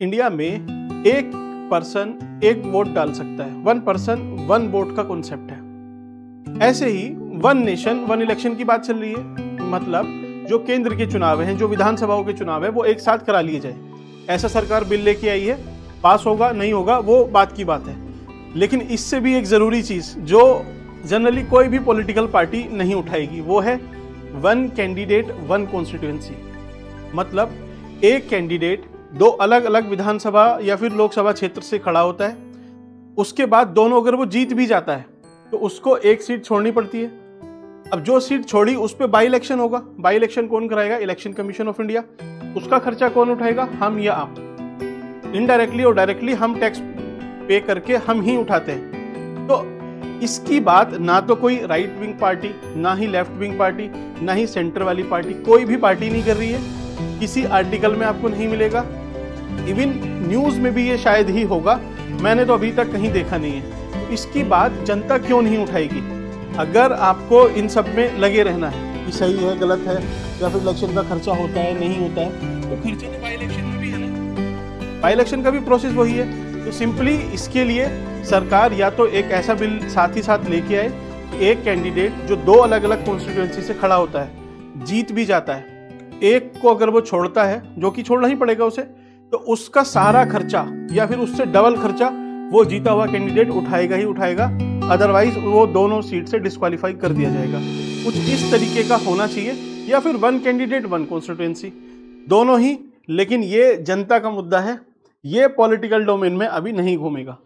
India में एक person एक वोट डाल सकता है। वन पर्सन वन वोट का कॉन्सेप्ट है। ऐसे ही वन नेशन वन इलेक्शन की बात चल रही है। मतलब जो केंद्र के चुनाव हैं, जो विधानसभाओं के चुनाव है, वो एक साथ करा लिए जाए। ऐसा सरकार बिल लेके आई है। पास होगा नहीं होगा वो बात की बात है। लेकिन इससे भी एक ज़रूरी चीज़ जो जनरली कोई भी पॉलिटिकल पार्टी नहीं उठाएगी, वो है वन कैंडिडेट वन कॉन्स्टिट्यूएंसी। मतलब एक कैंडिडेट दो अलग अलग विधानसभा या फिर लोकसभा क्षेत्र से खड़ा होता है। उसके बाद दोनों अगर वो जीत भी जाता है तो उसको एक सीट छोड़नी पड़ती है। अब जो सीट छोड़ी उस पर बाई इलेक्शन होगा। बाई इलेक्शन कौन कराएगा? Election commission of India. उसका खर्चा कौन उठाएगा? हम या आप। इनडायरेक्टली और डायरेक्टली हम टैक्स पे करके हम ही उठाते हैं। तो इसकी बात ना तो कोई राइट विंग पार्टी, ना ही लेफ्ट विंग पार्टी, ना ही सेंटर वाली पार्टी, कोई भी पार्टी नहीं कर रही है। किसी आर्टिकल में आपको नहीं मिलेगा। इवन न्यूज़ में भी ये शायद ही होगा, मैंने तो अभी तक कहीं देखा नहीं है। तो इसकी बात जनता क्यों नहीं उठाएगी? अगर आपको इन सब में लगे रहना है कि सही है गलत है या फिर इलेक्शन का खर्चा होता है नहीं होता है, तो खर्चा तो बाई इलेक्शन में भी है ना। बाई इलेक्शन का भी प्रोसेस वही है। तो सिंपली इसके लिए सरकार या तो एक ऐसा बिल साथ ही साथ लेके आए कि एक कैंडिडेट जो दो अलग अलग कॉन्स्टिट्यूएंसी से खड़ा होता है, जीत भी जाता है, एक को अगर वो छोड़ता है, जो कि छोड़ना ही पड़ेगा उसे, तो उसका सारा खर्चा या फिर उससे डबल खर्चा वो जीता हुआ कैंडिडेट उठाएगा ही उठाएगा। अदरवाइज वो दोनों सीट से डिस्क्वालीफाई कर दिया जाएगा। कुछ इस तरीके का होना चाहिए, या फिर वन कैंडिडेट वन कॉन्स्टिट्यूएंसी, दोनों ही। लेकिन ये जनता का मुद्दा है, ये पॉलिटिकल डोमेन में अभी नहीं घूमेगा।